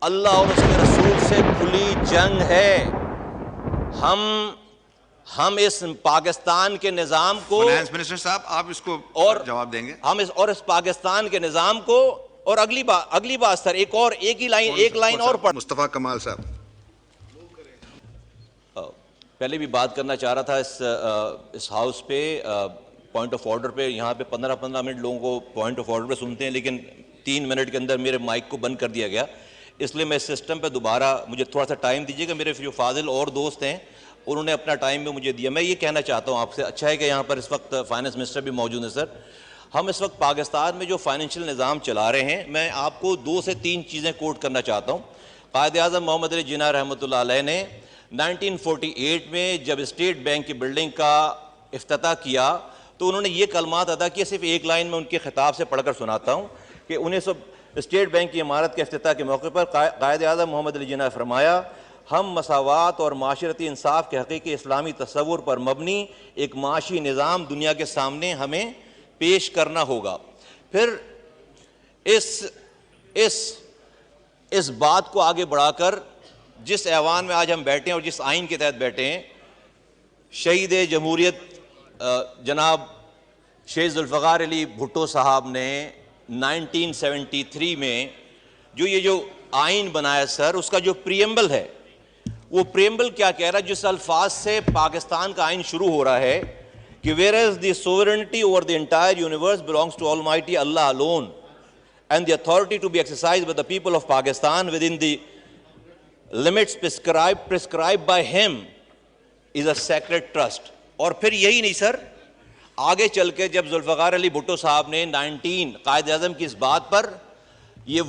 अल्लाह और उसके रसूल से खुली जंग है। हम इस पाकिस्तान के निज़ाम को, फाइनेंस मिनिस्टर साहब आप इसको और जवाब देंगे। हम इस पाकिस्तान के निज़ाम को, और अगली बार सर एक लाइन और पढ़। मुस्तफ़ा कमाल साहब, पहले भी बात करना चाह रहा था इस हाउस पे पॉइंट ऑफ ऑर्डर पे। यहाँ पे 15-15 मिनट लोगों को पॉइंट ऑफ ऑर्डर पे सुनते हैं, लेकिन 3 मिनट के अंदर मेरे माइक को बंद कर दिया गया। इसलिए मैं इस सिस्टम पे दोबारा, मुझे थोड़ा सा टाइम दीजिएगा। मेरे जो फाजिल और दोस्त हैं उन्होंने अपना टाइम भी मुझे दिया। मैं ये कहना चाहता हूँ आपसे, अच्छा है कि यहाँ पर इस वक्त फाइनेंस मिनिस्टर भी मौजूद है। सर, हम इस वक्त पाकिस्तान में जो फाइनेंशियल निज़ाम चला रहे हैं, मैं आपको 2 से 3 चीज़ें कोट करना चाहता हूँ। कायद-ए-आज़म मोहम्मद अली जिन्ना रहमतुल्लाह अलैह ने 1948 में जब स्टेट बैंक की बिल्डिंग का इफ्तिताह किया तो उन्होंने ये कलमात अदा किए। सिर्फ एक लाइन में उनके खिताब से पढ़कर सुनाता हूँ कि 1900 स्टेट बैंक की इमारत के इफ्तिताह के मौके पर कायद-ए-आज़म मोहम्मद अली जिन्ना ने फरमाया, हम मसावात और माशरती इंसाफ के हकीकी इस्लामी तस्वुर पर मबनी एक माशी निज़ाम दुनिया के सामने हमें पेश करना होगा। फिर इस बात को आगे बढ़ाकर जिस ऐवान में आज हम बैठे हैं और जिस आइन के तहत बैठे हैं, शहीद जमहूरियत जनाब शेख जुल्फ़िकार अली भुट्टो साहब ने 1973 में जो आइन बनाया सर, उसका जो प्रीएम्बल है, वो प्रीएम्बल क्या कह रहा है? जिस अल्फाज से पाकिस्तान का आइन शुरू हो रहा है कि whereas the sovereignty over the entire universe belongs to Almighty Allah alone and the authority to be exercised by the people of Pakistan within the limits prescribed by him is a sacred trust। और फिर यही नहीं sir, आगे चल के जब जुल्फ़िकार अली भुट्टो साहब ने कायद-ए-आज़म की इस बात पर ये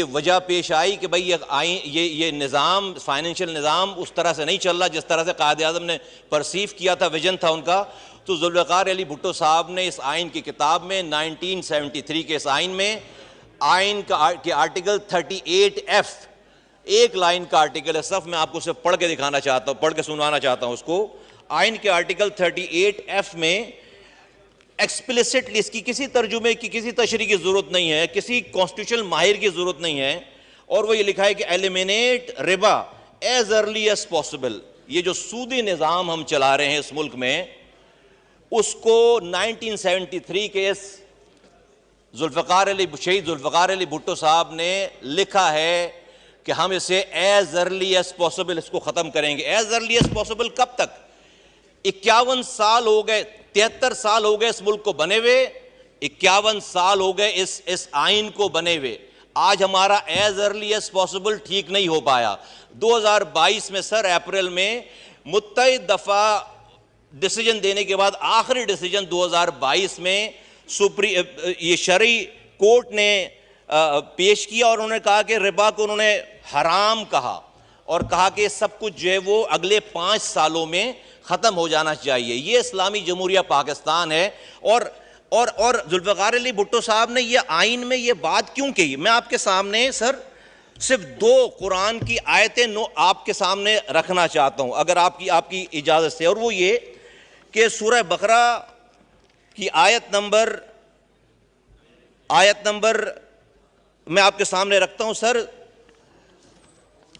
वजह पेश आई कि भाई ये निज़ाम, फाइनेंशियल निज़ाम उस तरह से नहीं चल रहा जिस तरह से कायद-ए-आज़म ने परसीव किया था, विजन था उनका, तो जुल्फ़िकार अली भुट्टो साहब ने इस आइन की किताब में 1973 के इस आइन में के आर्टिकल 38F, एक लाइन का आर्टिकल है, सफ मैं आपको सिर्फ पढ़ के दिखाना चाहता हूँ, पढ़ के सुनवाना चाहता हूँ उसको। आइन के आर्टिकल 38F में एक्सप्लिसिटली, इसकी किसी तर्जुमे की, किसी तशरीह की जरूरत नहीं है, किसी कॉन्स्टिट्यूशनल माहिर की जरूरत नहीं है, और वो ये लिखा है कि एलिमिनेट रिबा एज अर्ली एज पॉसिबल। ये जो सूदी निज़ाम हम चला रहे हैं इस मुल्क में, उसको 1973 के इस शहीद जुल्फ़िकार अली भुट्टो साहब ने लिखा है कि हम इसे एज अर्ली एज पॉसिबल इसको ख़त्म करेंगे। एज अर्ली एज पॉसिबल कब तक? 51 साल हो गए, 73 साल हो गए इस मुल्क को बने हुए, 51 साल हो गए इस आइन को बने हुए। आज हमारा एज अर्ली एज पॉसिबल ठीक नहीं हो पाया। 2022 में सर, अप्रैल में मुत्तहिद दफ़ा डिसीजन देने के बाद आखिरी डिसीजन 2022 में ये शरई कोर्ट ने पेश किया और उन्होंने कहा कि रिबा को उन्होंने हराम कहा और कहा कि सब कुछ जो है वो अगले 5 सालों में ख़त्म हो जाना चाहिए। ये इस्लामी जमहूरिया पाकिस्तान है। और जुल्फ़िकार अली भुट्टो साहब ने ये आइन में ये बात क्यों कही? मैं आपके सामने सर सिर्फ 2 कुरान की आयतें आपके सामने रखना चाहता हूँ, अगर आपकी इजाज़त से। और वो ये कि सूरह बकरा की आयत नंबर मैं आपके सामने रखता हूँ सर,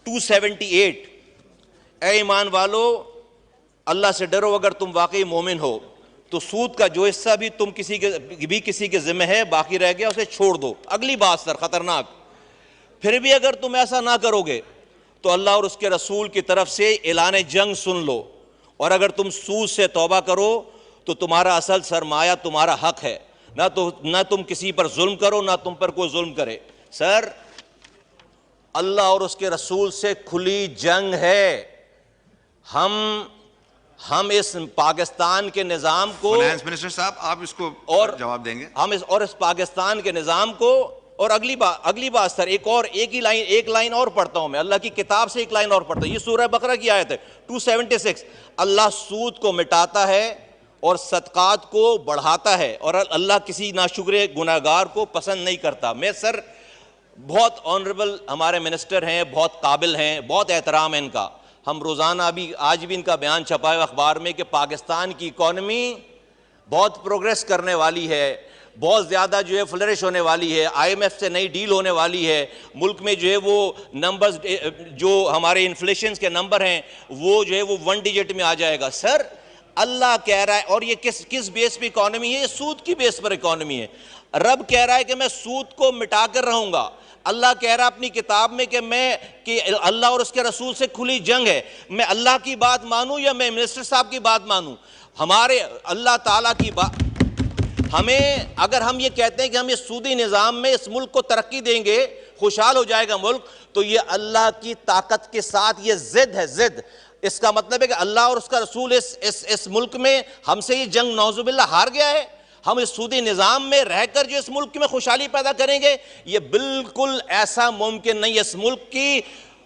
278। ए ईमान वालो, अल्लाह से डरो अगर तुम वाकई मोमिन हो, तो सूद का जो हिस्सा भी किसी के जिम्मे है बाकी रह गया उसे छोड़ दो। अगली बात सर खतरनाक, फिर भी अगर तुम ऐसा ना करोगे तो अल्लाह और उसके रसूल की तरफ से ऐलान जंग सुन लो, और अगर तुम सूद से तौबा करो तो तुम्हारा असल सरमाया तुम्हारा हक है, ना तुम किसी पर जुल्म करो, ना तुम पर कोई जुल्म करे। सर, अल्लाह और उसके रसूल से खुली जंग है। हम इस पाकिस्तान के निज़ाम को, फाइनेंस मिनिस्टर साहब आप इसको और जवाब देंगे। इस पाकिस्तान के निज़ाम को, और अगली बात सर, एक लाइन और पढ़ता हूं मैं, अल्लाह की किताब से एक लाइन और पढ़ता हूं। ये सूरह बकरा की आयत है 276। अल्लाह सूद को मिटाता है और सदकात को बढ़ाता है, और अल्लाह किसी नाशुक्र गुनाहगार को पसंद नहीं करता। मैं सर, बहुत ऑनरेबल हमारे मिनिस्टर हैं, बहुत काबिल हैं, बहुत एहतराम है इनका। हम रोज़ाना आज भी इनका बयान छपा है अखबार में कि पाकिस्तान की इकॉनमी बहुत प्रोग्रेस करने वाली है, बहुत ज़्यादा जो है फ्लरिश होने वाली है, IMF से नई डील होने वाली है, मुल्क में जो है वो नंबर्स जो हमारे इन्फ्लेशन के नंबर हैं वो जो है वो 1 डिजिट में आ जाएगा। सर अल्लाह कह रहा है, और ये किस बेस पे इकॉनमी है? ये सूद की बेस पर इकॉनमी है। रब कह रहा है कि मैं सूद को मिटा कर रहूंगा। अल्लाह कह रहा है अपनी किताब में कि अल्लाह और उसके रसूल से खुली जंग है। मैं अल्लाह की बात मानूं या मैं मिनिस्टर साहब की बात मानूं? हमारे अल्लाह ताला की बात, हमें अगर हम ये कहते हैं कि हम इस सूदी निज़ाम में इस मुल्क को तरक्की देंगे, खुशहाल हो जाएगा मुल्क, तो ये अल्लाह की ताकत के साथ ये जिद है, जिद। इसका मतलब है कि अल्लाह और उसका रसूल इस मुल्क में हमसे ये जंग नौजुबिल्ला हार गया है। हम इस सूदी निज़ाम में रहकर जो इस मुल्क में खुशहाली पैदा करेंगे, ये बिल्कुल ऐसा मुमकिन नहीं है। इस मुल्क की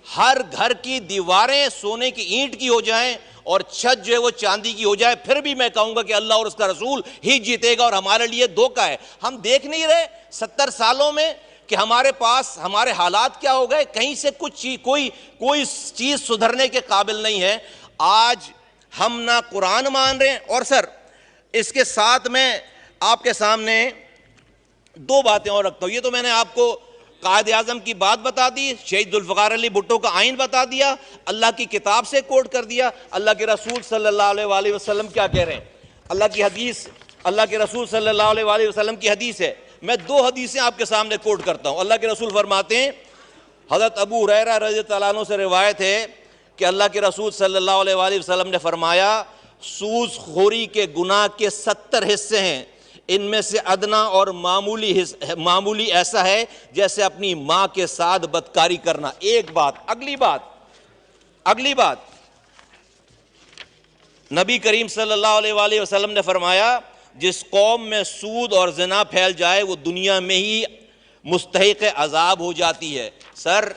हर घर की दीवारें सोने की ईंट की हो जाएं और छत जो है वो चांदी की हो जाए, फिर भी मैं कहूंगा कि अल्लाह और उसका रसूल ही जीतेगा। और हमारे लिए धोखा है, हम देख नहीं रहे 70 सालों में कि हमारे पास हमारे हालात क्या हो गए। कहीं से कोई चीज सुधरने के काबिल नहीं है। आज हम ना कुरान मान रहे हैं। और सर इसके साथ मैं आपके सामने 2 बातें और रखता हूं। ये तो मैंने आपको कायद आज़म की बात बता दी, शहीद जुल्फ़िकार अली भुट्टो का आइन बता दिया, अल्लाह की किताब से कोट कर दिया। अल्लाह के रसूल सल्लल्लाहु अलैहि वसल्लम क्या कह रहे हैं? अल्लाह की हदीस, अल्लाह के रसूल सल्लल्लाहु अलैहि वसल्लम की हदीस है। मैं 2 हदीसें आपके सामने कोट करता हूं। अल्लाह के रसूल फरमाते हैं, हज़रत अबू हुरैरा रज़ियल्लाहु अन्हु से रिवायत है कि अल्लाह के रसूल सल्लल्लाहु अलैहि वसल्लम ने फरमाया, सूज़खोरी के गुनाह के 70 हिस्से हैं, इनमें से अदना और मामूली ऐसा है जैसे अपनी मां के साथ बदकारी करना। एक बात। अगली बात, नबी करीम सल्लल्लाहु अलैहि वसल्लम ने फरमाया, जिस कौम में सूद और ज़िना फैल जाए वो दुनिया में ही मुस्तहिक़ अज़ाब हो जाती है। सर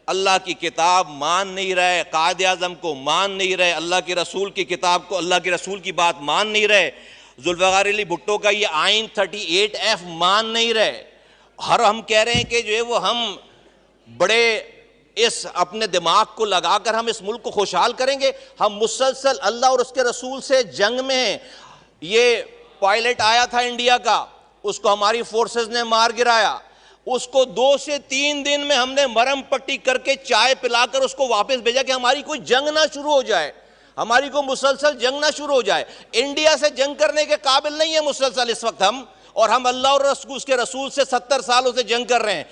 अल्लाह की किताब मान नहीं रहे, कायद आज़म को मान नहीं रहे, अल्लाह के रसूल की किताब को, अल्लाह के रसूल की बात मान नहीं रहे, जुल्फ़िकार अली भुट्टो का ये आइन 38F मान नहीं रहे। हम कह रहे हैं कि जो है वो हम बड़े इस अपने दिमाग को लगाकर हम इस मुल्क को खुशहाल करेंगे। हम मुसलसल अल्लाह और उसके रसूल से जंग में हैं। ये पायलट आया था इंडिया का, उसको हमारी फोर्सेस ने मार गिराया। उसको 2 से 3 दिन में हमने मरहम पट्टी करके चाय पिलाकर उसको वापस भेजा कि हमारी कोई जंग ना शुरू हो जाए, हमारी को मुसलसल जंग ना शुरू हो जाए। इंडिया से जंग करने के काबिल नहीं है मुसलसल इस वक्त हम, और हम अल्लाह और उसके रसूल से 70 सालों से जंग कर रहे हैं।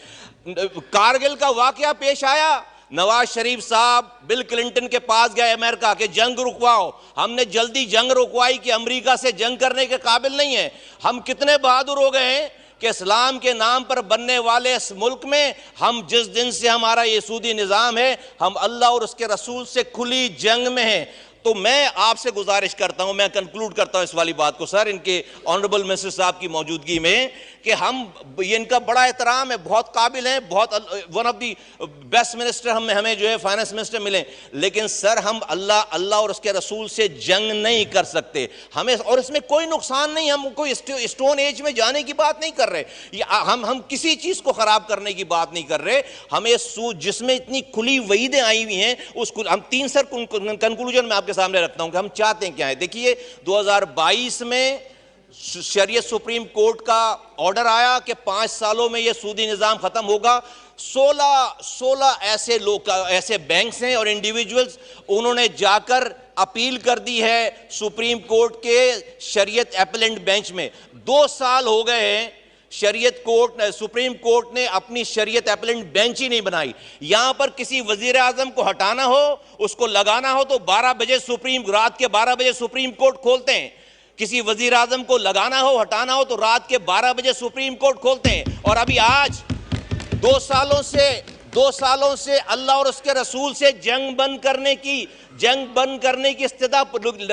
कारगिल का वाकया पेश आया, नवाज शरीफ साहब बिल क्लिंटन के पास गए अमेरिका के, जंग रुकवाओ। हमने जल्दी जंग रुकवाई कि अमेरिका से जंग करने के काबिल नहीं है। हम कितने बहादुर हो गए हैं कि इस्लाम के नाम पर बनने वाले इस मुल्क में हम जिस दिन से हमारा ये सूदी निज़ाम है, हम अल्लाह और उसके रसूल से खुली जंग में हैं। तो मैं आपसे गुजारिश करता हूं, मैं कंक्लूड करता हूं इस वाली बात को सर, इनके ऑनरेबल मिनिस्टर साहब की मौजूदगी में, कि ये इनका बड़ा एहतराम है, बहुत काबिल हैं, बहुत one of the best minister हमें जो है फाइनेंस मिनिस्टर मिले, लेकिन सर हम अल्लाह और उसके रसूल से जंग नहीं कर सकते हमें। और इसमें कोई नुकसान नहीं, हम कोई स्टोन एज में जाने की बात नहीं कर रहे, हम किसी चीज़ को ख़राब करने की बात नहीं कर रहे। हमें जिसमें इतनी खुली वईदें आई हुई हैं, उसको हम 3 सर कंक्लूजन में आपके सामने रखता हूं कि हम चाहते हैं क्या है। देखिए 2022 में शरीयत सुप्रीम कोर्ट का ऑर्डर आया कि 5 सालों में यह सूदी निज़ाम ख़त्म होगा। 16 ऐसे लोग, ऐसे बैंक्स हैं और इंडिविजुअल्स, उन्होंने जाकर अपील कर दी है सुप्रीम कोर्ट के शरीयत अपीलेंट बेंच में। 2 साल हो गए हैं, सुप्रीम कोर्ट ने अपनी शरीयत अपीलेंट बेंच ही नहीं बनाई। यहां पर किसी वजीर आजम को हटाना हो, उसको लगाना हो तो 12 बजे रात के 12 बजे सुप्रीम कोर्ट खोलते हैं। किसी वजीर आजम को लगाना हो, हटाना हो तो रात के 12 बजे सुप्रीम कोर्ट खोलते हैं। और अभी आज 2 सालों से अल्लाह और उसके रसूल से जंग बंद करने की इस्तिदा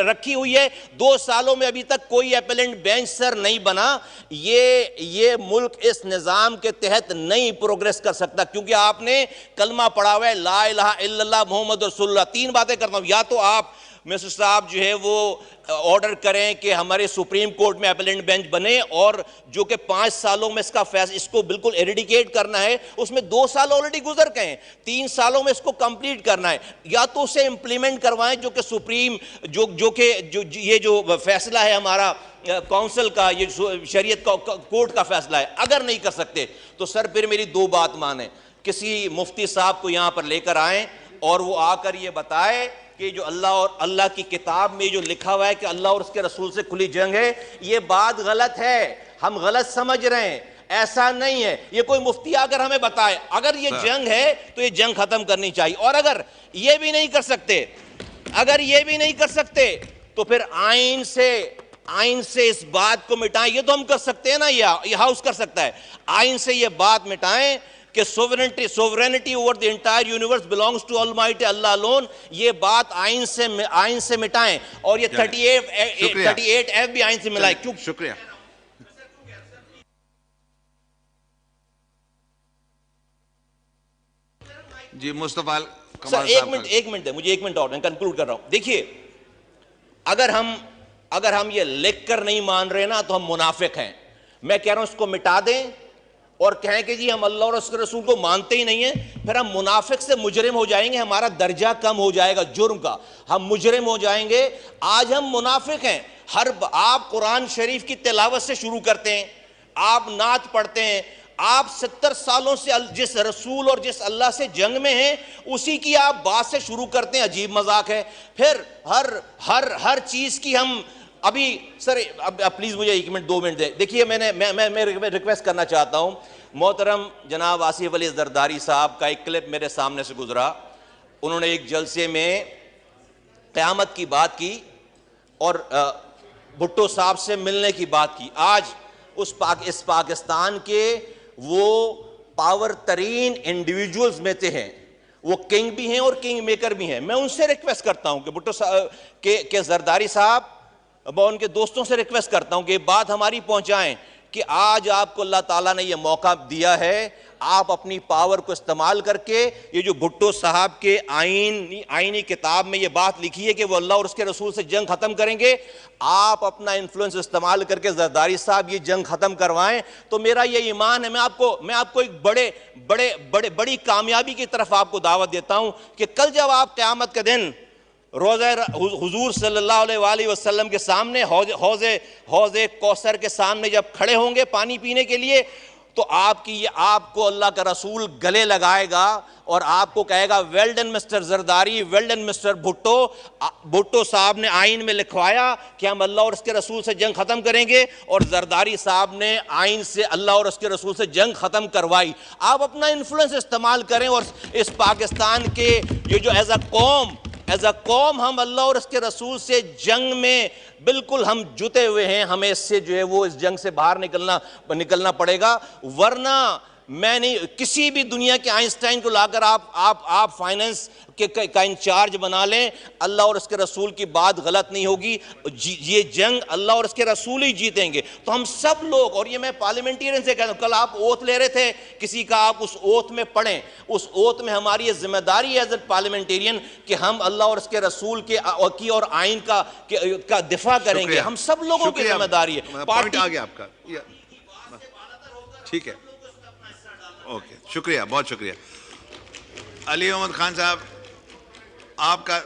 रखी हुई है। 2 सालों में अभी तक कोई अपीलेंट बेंच सर नहीं बना। ये मुल्क इस निज़ाम के तहत नहीं प्रोग्रेस कर सकता, क्योंकि आपने कलमा पढ़ा हुआ है ला इलाहा इल्लल्लाह मुहम्मद रसूलुल्लाह। 3 बातें करता हूं, या तो आप मिनिस्टर साहब जो है वो ऑर्डर करें कि हमारे सुप्रीम कोर्ट में अपीलेंट बेंच बने, और जो कि 5 सालों में इसका फैसला, इसको बिल्कुल एरिडिकेट करना है, उसमें 2 साल ऑलरेडी गुजर गए हैं, 3 सालों में इसको कंप्लीट करना है, या तो उसे इंप्लीमेंट करवाएं जो कि सुप्रीम जो फैसला है हमारा काउंसिल का, ये शरीयत का कोर्ट का फैसला है। अगर नहीं कर सकते तो सर फिर मेरी 2 बात माने, किसी मुफ्ती साहब को यहां पर लेकर आए और वो आकर ये बताए कि जो अल्लाह और अल्लाह की किताब में जो लिखा हुआ है कि अल्लाह और उसके रसूल से खुली जंग है, ये बात गलत है, हम गलत समझ रहे हैं, ऐसा नहीं है। ये कोई मुफ्ती आकर हमें बताए, अगर ये जंग है तो ये जंग खत्म करनी चाहिए। और अगर ये भी नहीं कर सकते, अगर ये भी नहीं कर सकते तो फिर आइन से इस बात को मिटाएं। ये तो हम कर सकते हैं ना, ये हाउस कर सकता है। आइन से ये बात मिटाएं कि sovereignty over the entire universe belongs to Almighty Allah alone. ये बात आइन से मिटाएं, और ये 38F भी आइन से मिलाएं। क्यों? शुक्रिया। जी मुस्तफा सर एक मिनट है, मुझे 1 मिनट और, मैं कंक्लूड कर रहा हूं। देखिए, अगर हम ये लिख कर नहीं मान रहे ना तो हम मुनाफिक हैं। मैं कह रहा हूं इसको मिटा दें और कहें कि जी हम अल्लाह और उसके रसूल को मानते ही नहीं है, फिर हम मुनाफिक से मुजरिम हो जाएंगे, हमारा दर्जा कम हो जाएगा जुर्म का, हम मुजरिम हो जाएंगे। आज हम मुनाफिक हैं। आप कुरान शरीफ की तिलावत से शुरू करते हैं, आप नात पढ़ते हैं, आप 70 सालों से जिस रसूल और जिस अल्लाह से जंग में हैं उसी की आप बात से शुरू करते हैं। अजीब मजाक है। फिर हर चीज की हम अभी सर अब प्लीज मुझे 1 मिनट 2 मिनट दे। देखिए, मैं रिक्वेस्ट करना चाहता हूं, मोहतरम जनाब आसिफ अली जरदारी साहब का एक क्लिप मेरे सामने से गुजरा। उन्होंने एक जलसे में क़यामत की बात की और भुट्टो साहब से मिलने की बात की। आज इस पाकिस्तान के वो पावर तरीन इंडिविजुअल्स में से हैं, वो किंग भी हैं और किंग मेकर भी हैं। मैं उनसे रिक्वेस्ट करता हूं कि भुट्टो साहब के जरदारी साहब, मैं उनके दोस्तों से रिक्वेस्ट करता हूं कि ये बात हमारी पहुंचाएं कि आज आपको अल्लाह ताला ने ये मौका दिया है, आप अपनी पावर को इस्तेमाल करके ये जो भुट्टो साहब के आईनी किताब में ये बात लिखी है कि वो अल्लाह और उसके रसूल से जंग खत्म करेंगे, आप अपना इन्फ्लुएंस इस्तेमाल करके जरदारी साहब ये जंग खत्म करवाएं। तो मेरा ये ईमान है, मैं आपको एक बड़ी कामयाबी की तरफ आपको दावत देता हूं कि कल जब आप क़यामत के दिन रोज़े हुजूर सल्लल्लाहु अलैहि वसल्लम के सामने हौज़े कौसर के सामने जब खड़े होंगे पानी पीने के लिए, तो आपको अल्लाह का रसूल गले लगाएगा और आपको कहेगा, well done mister Zardari, well done mister Bhutto साहब ने आइन में लिखवाया कि हम अल्लाह और उसके रसूल से जंग खत्म करेंगे, और जरदारी साहब ने आइन से अल्लाह और उसके रसूल से जंग खत्म करवाई। आप अपना इन्फ्लुएंस इस्तेमाल करें और इस पाकिस्तान के ये जो एज अ कौम हम अल्लाह और उसके रसूल से जंग में बिल्कुल हम जुटे हुए हैं, हमें इससे जो है वो इस जंग से बाहर निकलना पड़ेगा। वरना मैं नहीं, किसी भी दुनिया के आइंस्टाइन को लाकर आप फाइनेंस का इंचार्ज बना लें, अल्लाह और उसके रसूल की बात गलत नहीं होगी। ये जंग अल्लाह और उसके रसूल ही जीतेंगे। तो हम सब लोग, और ये मैं पार्लियामेंटेरियन से कहता हूं, कल आप ओथ ले रहे थे किसी का, आप उस ओथ में पढ़ें, उस ओथ में हमारी ये जिम्मेदारी है एज ए पार्लियामेंटेरियन कि हम अल्लाह और उसके रसूल की और आइन का दिफा करेंगे। हम सब लोगों की जिम्मेदारी है। पॉइंट आ गया आपका, ठीक है, ओके, शुक्रिया, बहुत शुक्रिया। अली मोहम्मद खान साहब, आपका